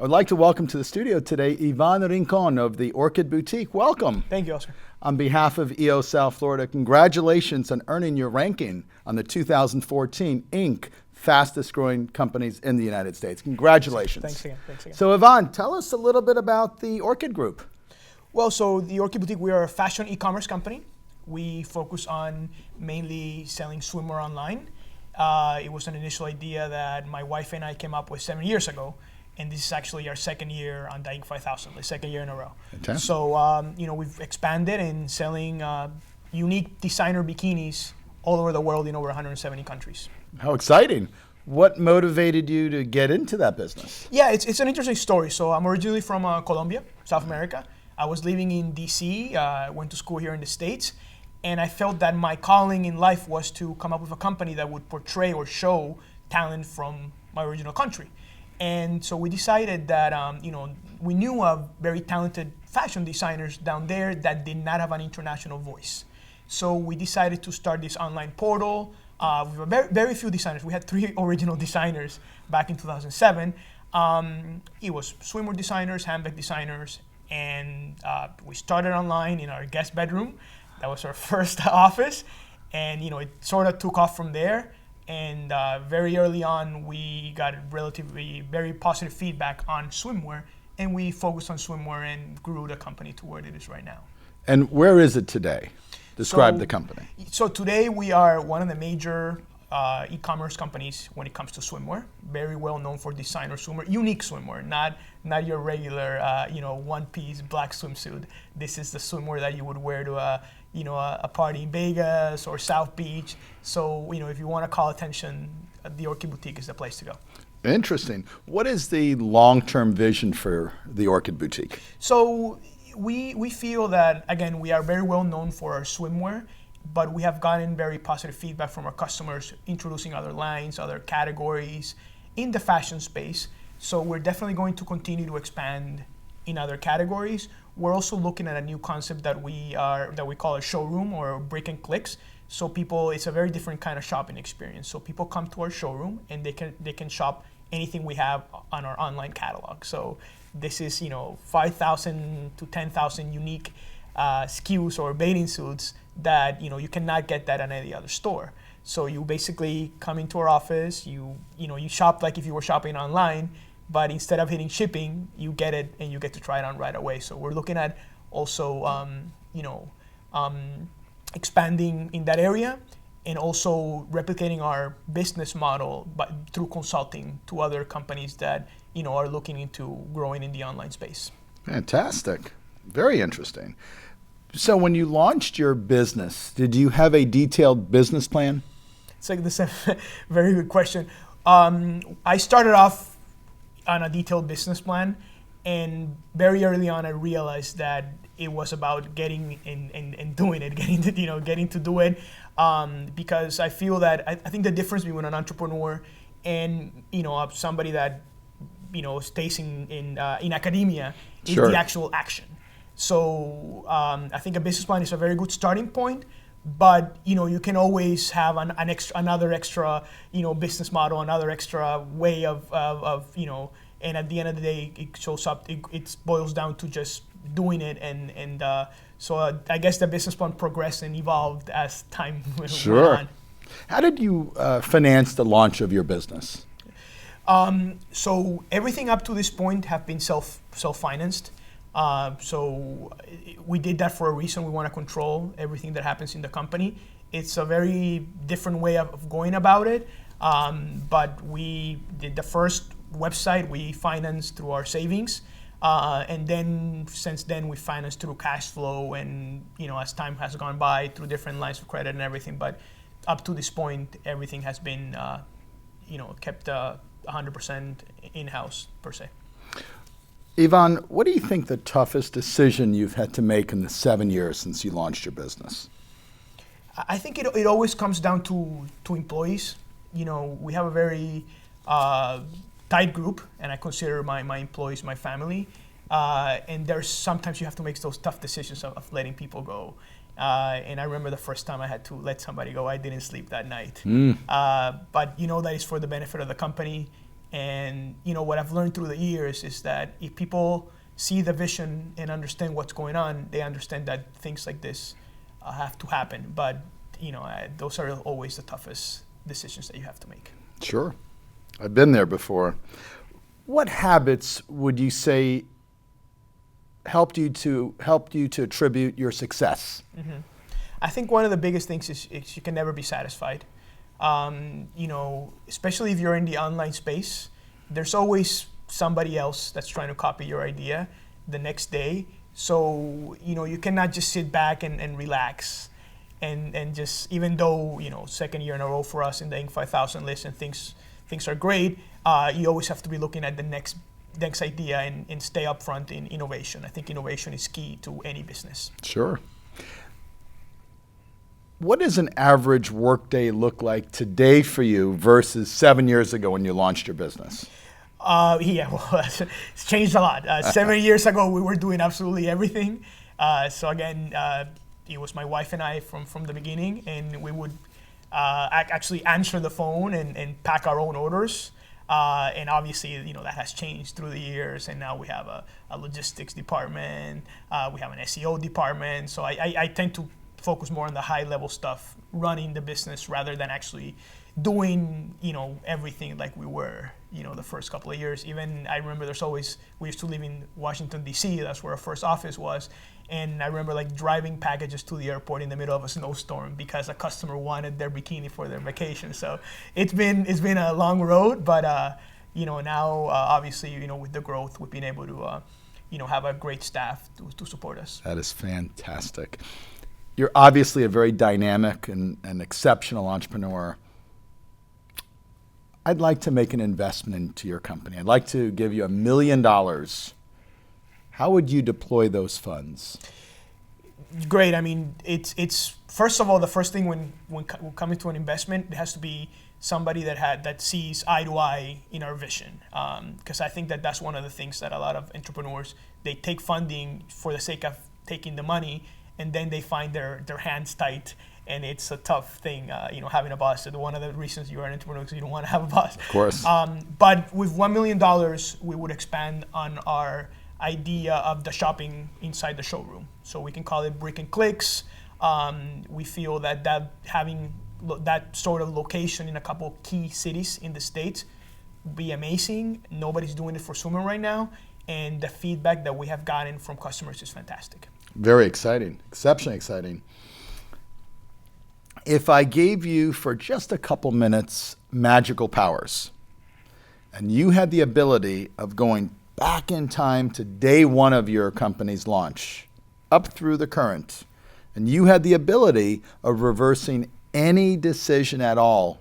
I'd like to welcome to the studio today Ivan Rincon of the Orchid Boutique. Welcome. Thank you, Oscar. On behalf of EO South Florida, congratulations on earning your ranking on the 2014 Inc. fastest growing companies in the United States. Congratulations. Thanks again. So Ivan, tell us a little bit about the Orchid Group. Well, so the Orchid Boutique, we are a fashion e-commerce company. We focus on mainly selling swimwear online. It was an initial idea that my wife and I came up with 7 years ago. And this is actually our second year on the Inc. 5000, the second year in a row. Fantastic. So, we've expanded in selling unique designer bikinis all over the world in over 170 countries. How exciting. What motivated you to get into that business? Yeah, it's an interesting story. So I'm originally from Colombia, South America. I was living in DC, went to school here in the States, and I felt that my calling in life was to come up with a company that would portray or show talent from my original country. And so we decided that, we knew of very talented fashion designers down there that did not have an international voice. So we decided to start this online portal. We were very few designers. We had 3 original designers back in 2007. It was swimwear designers, handbag designers, and we started online in our guest bedroom. That was our first office. And, it sort of took off from there. And very early on, we got relatively very positive feedback on swimwear, and we focused on swimwear and grew the company to where it is right now. And where is it today? Describe the company. So today we are one of the major e-commerce companies when it comes to swimwear. Very well known for designer swimwear, unique swimwear, not your regular one-piece black swimsuit. This is the swimwear that you would wear to a party in Vegas or South Beach. So if you want to call attention, the Orchid Boutique is the place to go. Interesting. What is the long-term vision for the Orchid Boutique? So we feel that, again, we are very well known for our swimwear, but we have gotten very positive feedback from our customers introducing other lines, other categories in the fashion space. So we're definitely going to continue to expand in other categories. We're also looking at a new concept that we call a showroom or brick and clicks. So it's a very different kind of shopping experience. So people come to our showroom and they can shop anything we have on our online catalog. So this is 5,000 to 10,000 unique SKUs or bathing suits that you cannot get that at any other store. So you basically come into our office, you shop like if you were shopping online, but instead of hitting shipping, you get it and you get to try it on right away. So we're looking at also expanding in that area and also replicating our business model but through consulting to other companies that are looking into growing in the online space. Fantastic. Very interesting. So when you launched your business, did you have a detailed business plan? It's like this is a very good question. I started off on a detailed business plan, and very early on I realized that it was about getting and doing it, getting to do it, because I feel that I think the difference between an entrepreneur and somebody that stays in academia is Sure. the actual action. So I think a business plan is a very good starting point, but you can always have another extra business model, another extra way of and at the end of the day it shows up. It boils down to just doing it, and so I guess the business plan progressed and evolved as time went Sure. on. How did you finance the launch of your business? So everything up to this point have been self-financed. So we did that for a reason. We want to control everything that happens in the company. It's a very different way of going about it. But we did the first website we financed through our savings. And then since then we financed through cash flow and, as time has gone by through different lines of credit and everything. But up to this point, everything has been, kept 100% in-house per se. Ivan, what do you think the toughest decision you've had to make in the 7 years since you launched your business? I think it always comes down to employees. We have a very tight group, and I consider my employees my family. And there's sometimes you have to make those tough decisions of letting people go. And I remember the first time I had to let somebody go, I didn't sleep that night. But that is for the benefit of the company. And what I've learned through the years is that if people see the vision and understand what's going on, they understand that things like this have to happen. But those are always the toughest decisions that you have to make. Sure. I've been there before. What habits would you say helped you to attribute your success? Mm-hmm. I think one of the biggest things is you can never be satisfied. Especially if you're in the online space, there's always somebody else that's trying to copy your idea the next day. So, you cannot just sit back and relax and just, even though, second year in a row for us in the Inc. 5000 list and things are great, you always have to be looking at the next idea and stay up front in innovation. I think innovation is key to any business. Sure. What does an average workday look like today for you versus 7 years ago when you launched your business? It's changed a lot. 7 years ago, we were doing absolutely everything. So again, it was my wife and I from the beginning, and we would actually answer the phone and pack our own orders. And obviously, that has changed through the years, and now we have a logistics department, we have an SEO department. So I tend to focus more on the high level stuff, running the business rather than actually doing, everything like we were, the first couple of years. Even I remember we used to live in Washington, D.C., that's where our first office was. And I remember driving packages to the airport in the middle of a snowstorm because a customer wanted their bikini for their vacation. So it's been a long road, but now obviously, with the growth, we've been able to, have a great staff to support us. That is fantastic. You're obviously a very dynamic and exceptional entrepreneur. I'd like to make an investment into your company. I'd like to give you $1 million. How would you deploy those funds? Great. I mean, it's first of all, the first thing when coming to an investment, it has to be somebody that sees eye to eye in our vision. Because I think that's one of the things that a lot of entrepreneurs, they take funding for the sake of taking the money, and then they find their hands tight, and it's a tough thing, having a boss. So one of the reasons you are an entrepreneur is you don't want to have a boss. Of course. But with $1 million, we would expand on our idea of the shopping inside the showroom. So we can call it brick and clicks. We feel that having that sort of location in a couple key cities in the States would be amazing. Nobody's doing it for Sumo right now, and the feedback that we have gotten from customers is fantastic. Very exciting, exceptionally exciting. If I gave you for just a couple minutes magical powers, and you had the ability of going back in time to day one of your company's launch, up through the current, and you had the ability of reversing any decision at all,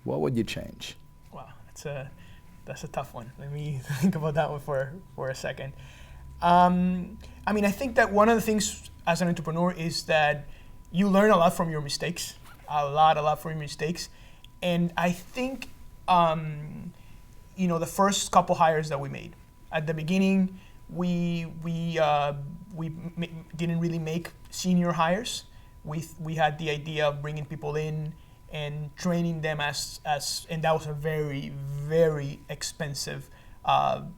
what would you change? Wow, that's a tough one. Let me think about that one for a second. I think that one of the things as an entrepreneur is that you learn a lot from your mistakes, a lot from your mistakes. And I think, the first couple hires that we made, at the beginning, we didn't really make senior hires. We had the idea of bringing people in and training them and that was a very, very expensive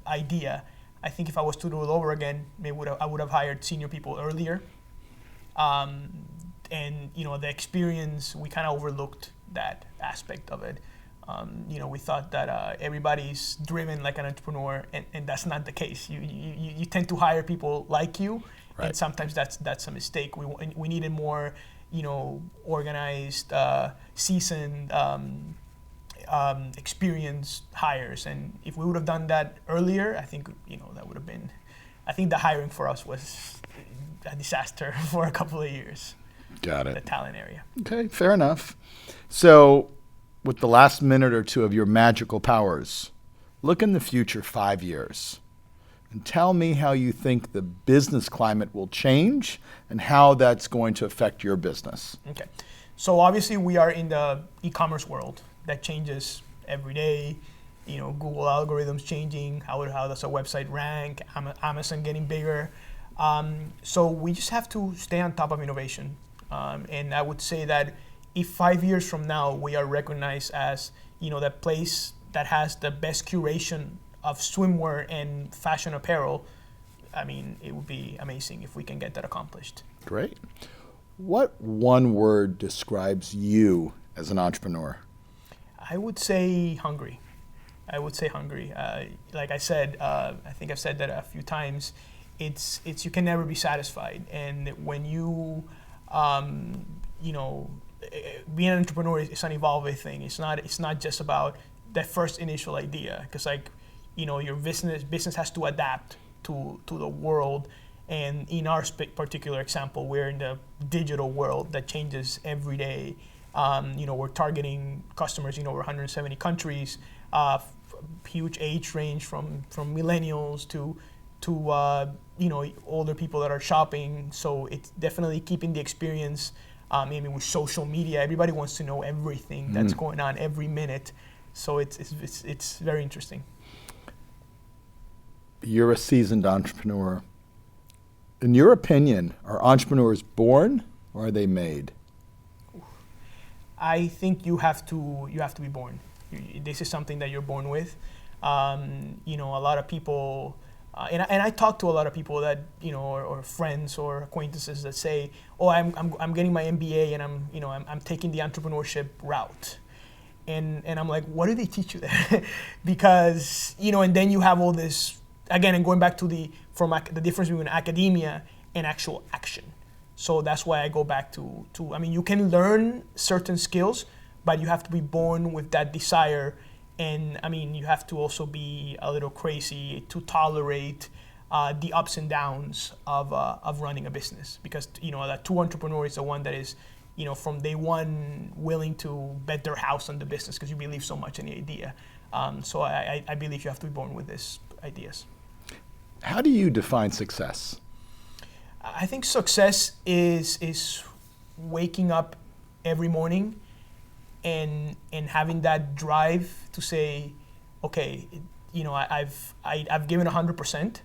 idea. I think if I was to do it over again, I would have hired senior people earlier. And the experience, we kind of overlooked that aspect of it. We thought that everybody's driven like an entrepreneur, and that's not the case. You tend to hire people like you, right. And sometimes that's a mistake. We needed more, organized, seasoned, experienced hires, and if we would have done that earlier, I think that would have been. I think the hiring for us was a disaster for a couple of years. Got it. The talent area. Okay, fair enough. So, with the last minute or two of your magical powers, look in the future 5 years and tell me how you think the business climate will change and how that's going to affect your business. Okay. So obviously we are in the e-commerce world that changes every day. Google algorithms changing, how does a website rank, Amazon getting bigger. So we just have to stay on top of innovation. And I would say that if 5 years from now we are recognized as that place that has the best curation of swimwear and fashion apparel, I mean, it would be amazing if we can get that accomplished. Great. What one word describes you as an entrepreneur? I would say hungry. I would say hungry. Like I said, I think I've said that a few times. It's you can never be satisfied, and when you being an entrepreneur is an evolving thing. It's not just about that first initial idea, because your business has to adapt to the world. And in our particular example, we're in the digital world that changes every day. We're targeting customers in over 170 countries, huge age range from millennials to older people that are shopping. So it's definitely keeping the experience. With social media, everybody wants to know everything that's going on every minute. So it's very interesting. You're a seasoned entrepreneur. In your opinion, are entrepreneurs born or are they made? I think you have to be born. This is something that you're born with. A lot of people, and I talk to a lot of people that or friends or acquaintances that say, "Oh, I'm getting my MBA and I'm taking the entrepreneurship route," and I'm like, "What do they teach you there?" Because and then you have all this again, and going back to the difference between academia and actual action. So that's why I go back to you can learn certain skills, but you have to be born with that desire. And you have to also be a little crazy to tolerate the ups and downs of running a business. Because that true entrepreneur is the one that is from day one willing to bet their house on the business because you believe so much in the idea. So I believe you have to be born with these ideas. How do you define success? I think success is waking up every morning and having that drive to say, okay, I've given 100%,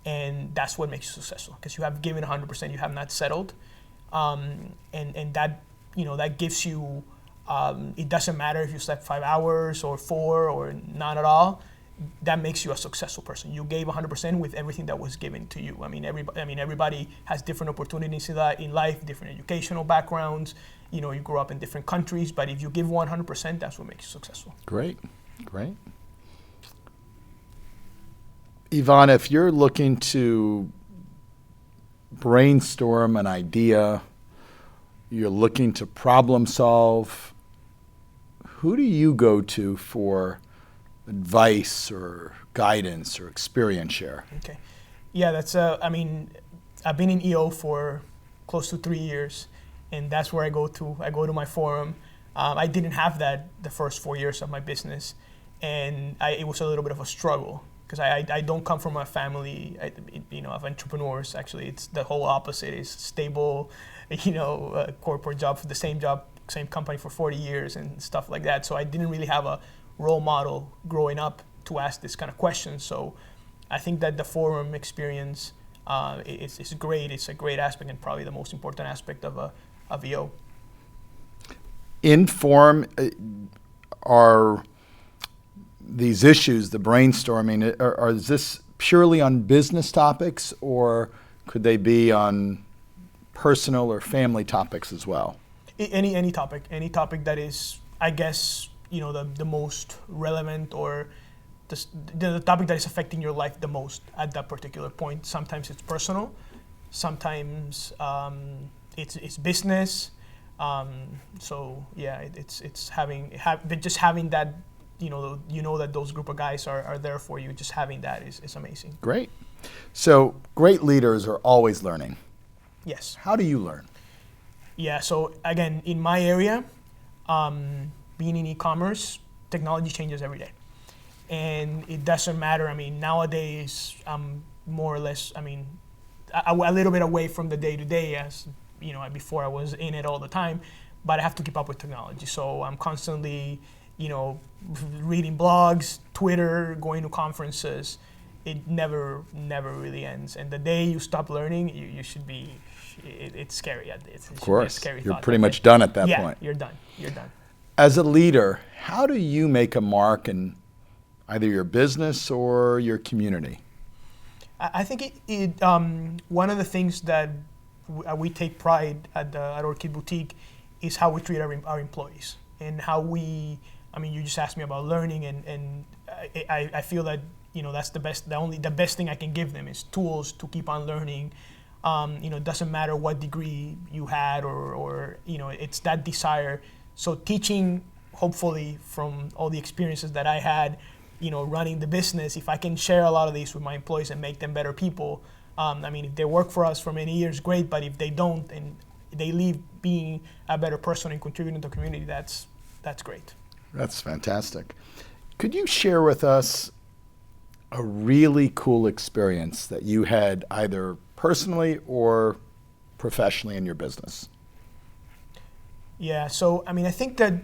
and that's what makes you successful, because you have given 100%, you have not settled, and that that gives you. It doesn't matter if you slept 5 hours or 4 or none at all. That makes you a successful person. You gave 100% with everything that was given to you. Everybody has different opportunities in life, different educational backgrounds. You grew up in different countries, but if you give 100%, that's what makes you successful. Great. Ivan, if you're looking to brainstorm an idea, you're looking to problem solve, who do you go to for advice or guidance or experience share? Okay. Yeah, that's I've been in EO for close to 3 years, and that's where I go to. I go to my forum. I didn't have that the first 4 years of my business, and it was a little bit of a struggle because I don't come from a family of entrepreneurs. Actually, it's the whole opposite. It's stable, corporate job, the same company for 40 years and stuff like that. So I didn't really have a role model growing up to ask this kind of questions. So I think that the forum experience is great. It's a great aspect and probably the most important aspect of EO. In forum, are these issues, the brainstorming, is this purely on business topics, or could they be on personal or family topics as well? Any topic that is, I guess, the most relevant, or the topic that is affecting your life the most at that particular point. Sometimes it's personal, sometimes it's business. So yeah, it's having that, that those group of guys are there for you. Just having that is amazing. Great. So great leaders are always learning. Yes. How do you learn? Yeah. So again, in my area, being in e-commerce, technology changes every day, and it doesn't matter. Nowadays, I'm more or less, a little bit away from the day-to-day, as before I was in it all the time, but I have to keep up with technology. So I'm constantly, reading blogs, Twitter, going to conferences. It never really ends. And the day you stop learning, you should be. It's scary. Of course, you're pretty much done at that point. Yeah, you're done. As a leader, how do you make a mark in either your business or your community? I think one of the things that we take pride at Orchid Boutique is how we treat our employees and how we. I mean, you just asked me about learning, and I feel that that's the best. The best thing I can give them is tools to keep on learning. It doesn't matter what degree you had or it's that desire. So teaching, hopefully, from all the experiences that I had, running the business, if I can share a lot of these with my employees and make them better people, if they work for us for many years, great, but if they don't and they leave being a better person and contributing to the community, that's great. That's fantastic. Could you share with us a really cool experience that you had either personally or professionally in your business? Yeah, so I think that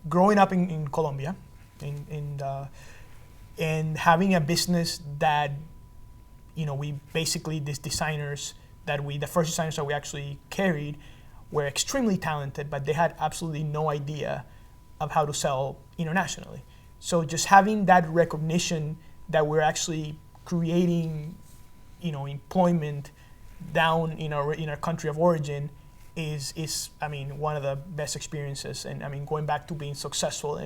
growing up in Colombia and having a business that we basically the first designers that we actually carried were extremely talented, but they had absolutely no idea of how to sell internationally. So just having that recognition that we're actually creating employment down in our country of origin is one of the best experiences. And going back to being successful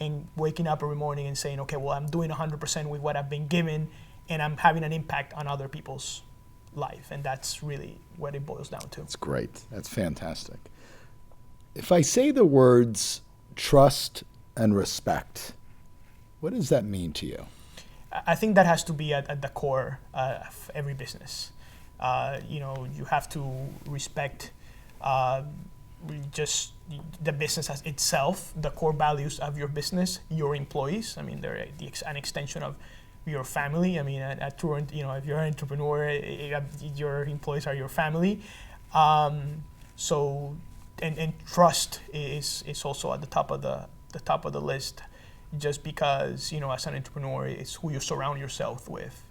and waking up every morning and saying, okay, well, I'm doing 100% with what I've been given, and I'm having an impact on other people's life. And that's really what it boils down to. That's great. That's fantastic. If I say the words trust and respect, what does that mean to you? I think that has to be at the core of every business. You have to respect just the business as itself, the core values of your business, your employees. They're an extension of your family. If you're an entrepreneur, your employees are your family. So trust is also at the top of the list, just because as an entrepreneur, it's who you surround yourself with,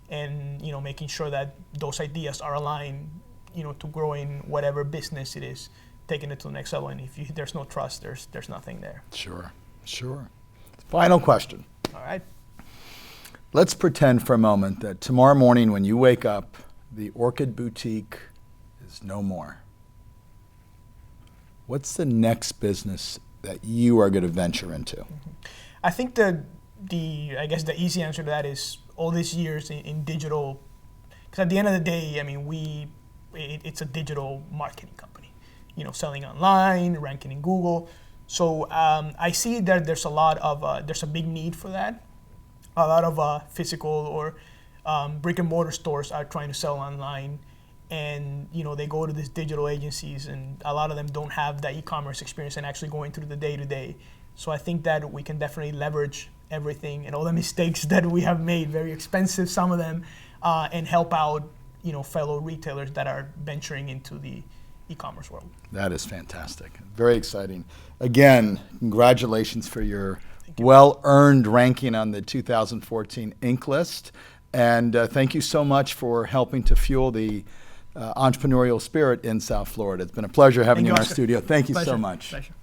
and making sure that those ideas are aligned, to growing whatever business it is, taking it to the next level. And if there's no trust, there's nothing there. Sure. Final question. All right. Let's pretend for a moment that tomorrow morning when you wake up, the Orchid Boutique is no more. What's the next business that you are going to venture into? Mm-hmm. I think the easy answer to that is all these years in digital, because at the end of the day, it's a digital marketing company, selling online, ranking in Google. So I see that there's a big need for that. A lot of physical or brick and mortar stores are trying to sell online, and they go to these digital agencies, and a lot of them don't have the e-commerce experience and actually going through the day-to-day. So I think that we can definitely leverage everything and all the mistakes that we have made, very expensive, some of them, and help out fellow retailers that are venturing into the e-commerce world. That is fantastic. Very exciting. Again, congratulations for your well-earned ranking on the 2014 Inc. list. And thank you so much for helping to fuel the entrepreneurial spirit in South Florida. It's been a pleasure having you in our studio. Thank you so much. Pleasure.